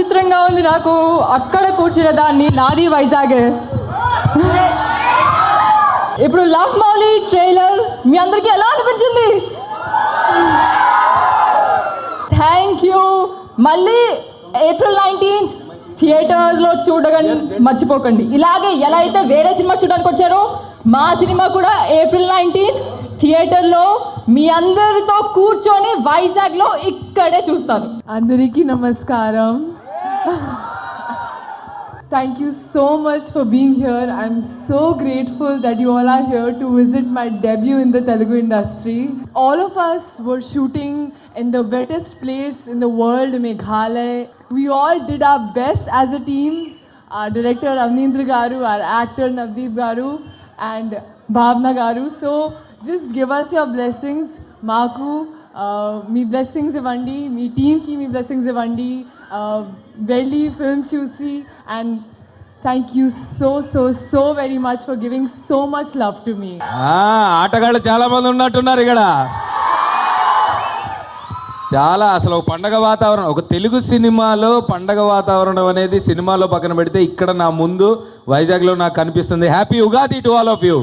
విచిత్రంగా ఉంది నాకు. అక్కడ కూర్చున్న దాన్ని నాది వైజాగ్. ఇప్పుడు లవ్ మౌలి ట్రైలర్ మీ అందరికీ ఎలా అనిపించింది? Thank you. మళ్ళీ April 19th థియేటర్స్లో చూడగానే మర్చిపోకండి. ఇలాగే ఎలా అయితే వేరే సినిమా చూడడానికి వచ్చారో మా సినిమా కూడా April 19th థియేటర్లో మీ అందరితో కూర్చొని వైజాగ్లో ఇక్కడే చూస్తాను. అందరికీ నమస్కారం. Thank you so much for being here. I'm so grateful that you all are here to visit my debut in the Telugu industry. All of us were shooting in the wettest place in the world, Meghalaya. We all did our best as a team. Our director Avneendra Garu, our actor Navdeep Garu and Bhavna Garu. So just give us your blessings. Maku, మీ blessings ఇవ్వండి, మీ టీమ్కి మీ blessings ఇవ్వండి. వెళ్ళి film చూసి and thank you so so so very much for giving so much love to me. ఆటగాళ్ళు చాలా మంది ఉన్నట్టున్నారు ఇక్కడ. చాలా అసలు ఒక పండగ వాతావరణం, ఒక తెలుగు సినిమాలో పండగ వాతావరణం అనేది సినిమాలో పక్కన పెడితే ఇక్కడ నా ముందు వైజాగ్లో నాకు కనిపిస్తుంది. Happy Ugadi to all of you.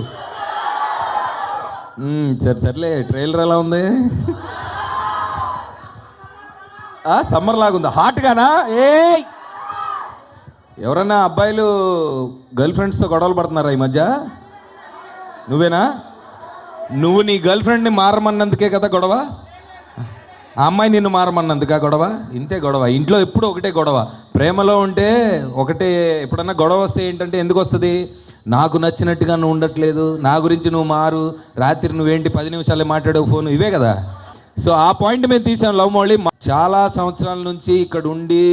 సర్లే ట్రైలర్ ఎలా ఉంది? సమ్మర్ లాగుందా? హాట్గానా? ఎవరన్నా అబ్బాయిలు గర్ల్ ఫ్రెండ్స్తో గొడవలు పడుతున్నారా ఈ మధ్య? నువ్వేనా? నువ్వు నీ గర్ల్ ఫ్రెండ్ని మారమన్నందుకే కదా గొడవ? ఆ అమ్మాయి నిన్ను మారమన్నందుకా గొడవ? ఇంతే గొడవ. ఇంట్లో ఎప్పుడు ఒకటే గొడవ. ప్రేమలో ఉంటే ఒకటే. ఎప్పుడన్నా గొడవ వస్తే ఏంటంటే ఎందుకు వస్తుంది? నాకు నచ్చినట్టుగా నువ్వు ఉండట్లేదు, నా గురించి నువ్వు మారు, రాత్రి నువ్వేంటి 10 నిమిషాలే మాట్లాడవు ఫోన్, ఇవే కదా. సో ఆ పాయింట్ మేము తీసాం లవ్ మౌళి. చాలా సంవత్సరాల నుంచి ఇక్కడ ఉండి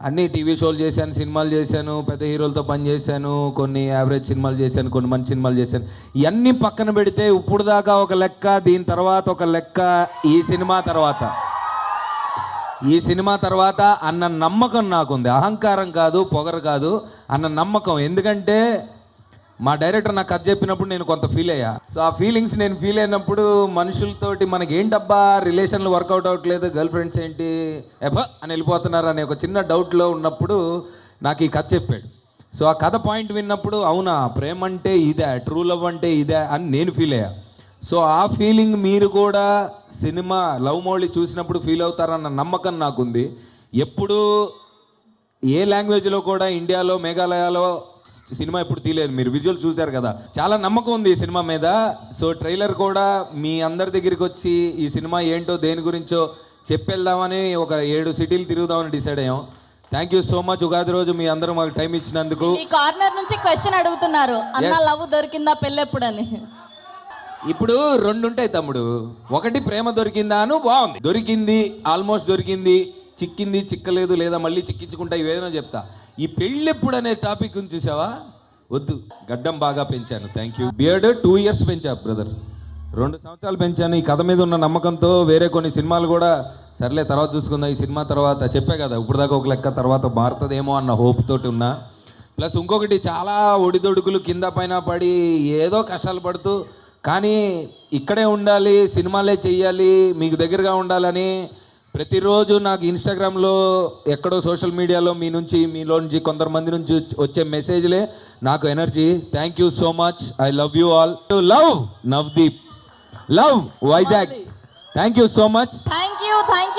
అన్ని టీవీ షోలు చేశాను, సినిమాలు చేశాను, పెద్ద హీరోలతో పనిచేశాను, కొన్ని యావరేజ్ సినిమాలు చేశాను, కొన్ని మంచి సినిమాలు చేశాను. ఇవన్నీ పక్కన పెడితే ఇప్పుడు దాకా ఒక లెక్క, దీని తర్వాత ఒక లెక్క, ఈ సినిమా తర్వాత అన్న నమ్మకం నాకుంది. అహంకారం కాదు, పొగరు కాదు, అన్న నమ్మకం. ఎందుకంటే మా డైరెక్టర్ నాకు కథ చెప్పినప్పుడు నేను కొంత ఫీల్ అయ్యా. సో ఆ ఫీలింగ్స్ నేను ఫీల్ అయినప్పుడు మనుషులతోటి మనకి ఏంటబ్బా రిలేషన్లు వర్కౌట్ అవ్వట్లేదు, గర్ల్ ఫ్రెండ్స్ ఏంటి అని వెళ్ళిపోతున్నారు అనే ఒక చిన్న డౌట్లో ఉన్నప్పుడు నాకు ఈ కథ చెప్పాడు. సో ఆ కథ పాయింట్ విన్నప్పుడు అవునా, ప్రేమ అంటే ఇదే, ట్రూ లవ్ అంటే ఇదే అని నేను ఫీల్ అయ్యా. సో ఆ ఫీలింగ్ మీరు కూడా సినిమా లవ్ మౌళి చూసినప్పుడు ఫీల్ అవుతారన్న నమ్మకం నాకుంది. ఎప్పుడు ఏ లాంగ్వేజ్లో కూడా ఇండియాలో మేఘాలయలో సినిమా ఎప్పుడు తీయలేదు. మీరు విజువల్ చూశారు కదా, చాలా నమ్మకం ఉంది ఈ సినిమా మీద. సో ట్రైలర్ కూడా మీ అందరి దగ్గరికి వచ్చి ఈ సినిమా ఏంటో దేని గురించో చెప్పేద్దామని ఒక 7 సిటీలు తిరుగుదామని డిసైడ్ అయ్యాం. Thank you so much. Ugadi రోజు మీ అందరూ మాకు టైం ఇచ్చినందుకు. ఈ కార్నర్ నుంచి క్వశ్చన్ అడుగుతున్నారు, అన్న లవ్ దొరికిందా పెళ్ళెప్పుడని. ఇప్పుడు 2 ఉంటాయి తమ్ముడు. ఒకటి ప్రేమ దొరికిందా అను, బాగుంది, దొరికింది, ఆల్మోస్ట్ దొరికింది, చిక్కింది, చిక్కలేదు, లేదా మళ్ళీ చిక్కించుకుంటా, ఇవేదైనా చెప్తా. ఈ పెళ్ళెప్పుడు అనే టాపిక్ చూసావా? వద్దు. గడ్డం బాగా పెంచాను, థ్యాంక్ యూ. బియర్డ్ 2 years పెంచా బ్రదర్, 2 సంవత్సరాలు పెంచాను. ఈ కథ మీద ఉన్న నమ్మకంతో వేరే కొన్ని సినిమాలు కూడా సర్లే తర్వాత చూసుకుందాం, ఈ సినిమా తర్వాత చెప్పే కదా ఇప్పుడు దాకా ఒక లెక్క, తర్వాత మారుతుందేమో అన్న హోప్ తోటి ఉన్నా. ప్లస్ ఇంకొకటి, చాలా ఒడిదొడుకులు కింద పైన పడి ఏదో కష్టాలు పడుతూ, కానీ ఇక్కడే ఉండాలి, సినిమాలే చెయ్యాలి, మీకు దగ్గరగా ఉండాలని ప్రతిరోజు నాకు ఇన్స్టాగ్రామ్లో ఎక్కడో సోషల్ మీడియాలో మీలో నుంచి కొంతమంది నుంచి వచ్చే మెసేజ్లే నాకు energy. Thank you so much. I love you all. Love Navdeep, love Vizag. Thank you so much. Thank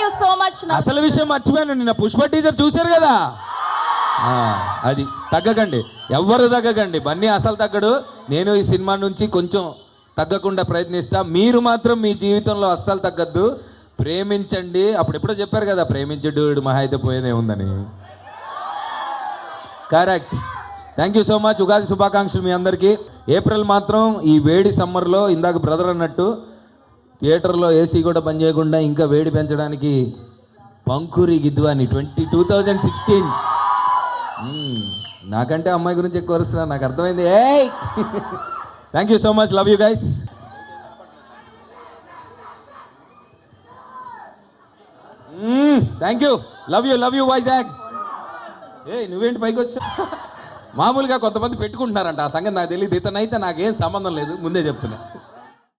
you so much. అసలు విషయం మర్చిపోయాను, నిన్న పుష్ప టీజర్ చూశారు కదా, అది తగ్గకండి, ఎవ్వరు తగ్గకండి. బన్నీ అసలు తగ్గడు. నేను ఈ సినిమా నుంచి కొంచెం తగ్గకుండా ప్రయత్నిస్తా. మీరు మాత్రం మీ జీవితంలో అస్సలు తగ్గద్దు, ప్రేమించండి. అప్పుడు ఎప్పుడో చెప్పారు కదా, ప్రేమించడు మహా అయితే పోయేదే ఉందని. Correct. Thank you so much. Ugadi శుభాకాంక్షలు మీ అందరికీ. ఏప్రిల్ మాత్రం ఈ వేడి సమ్మర్లో ఇందాక బ్రదర్ అన్నట్టు థియేటర్లో ఏసీ కూడా పనిచేయకుండా ఇంకా వేడి పెంచడానికి పంకురి గిద్వాని 2016. నాకంటే అమ్మాయి గురించి ఎక్కువ వరుస్తున్నా, నాకు అర్థమైంది. Thank you so much. Love you guys. Thank you. Love you Vizag. నువ్వేంటి పైకి వచ్చా? మామూలుగా కొంతమంది పెట్టుకుంటున్నారంట, ఆ సంగతి నాకు తెలియదు. ఇతనైతే నాకేం సంబంధం లేదు, ముందే చెప్తున్నా.